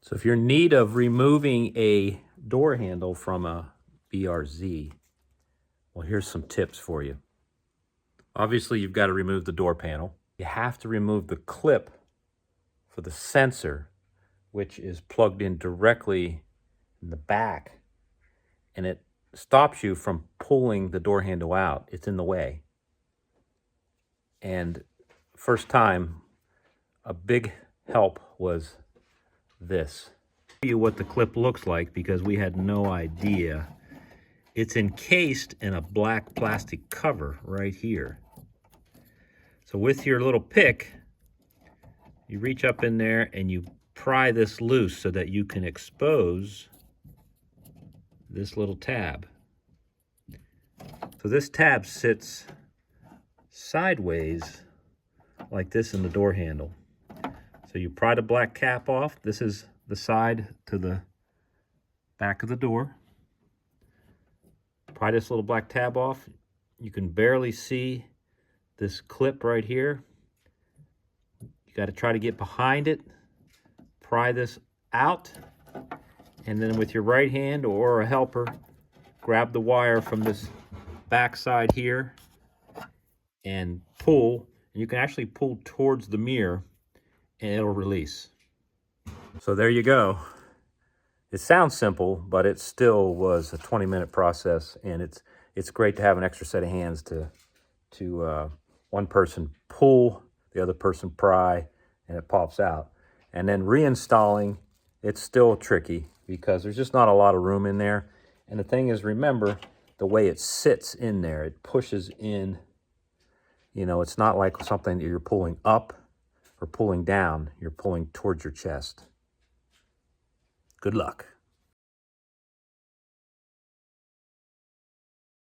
So if you're in need of removing a door handle from a BRZ, well, here's some tips for you. Obviously, you've got to remove the door panel. You have to remove the clip for the sensor, which is plugged in directly in the back, and it stops you from pulling the door handle out. It's in the way. And first time, a big help was this. I'll show you what the clip looks like because we had no idea. It's encased in a black plastic cover right here. So with your little pick, you reach up in there and you pry this loose so that you can expose this little tab. So this tab sits sideways like this in the door handle. So you pry the black cap off. This is the side to the back of the door. Pry this little black tab off. You can barely see this clip right here. You got to try to get behind it, pry this out, and then with your right hand or a helper, grab the wire from this back side here and pull. And you can actually pull towards the mirror and it'll release. So there you go. It sounds simple, but it still was a 20-minute process, and it's great to have an extra set of hands to one person pull, the other person pry, and it pops out. And then reinstalling, it's still tricky because there's just not a lot of room in there. And the thing is, remember the way it sits in there, it pushes in. You know, it's not like something that you're pulling up or pulling down, you're pulling towards your chest. Good luck.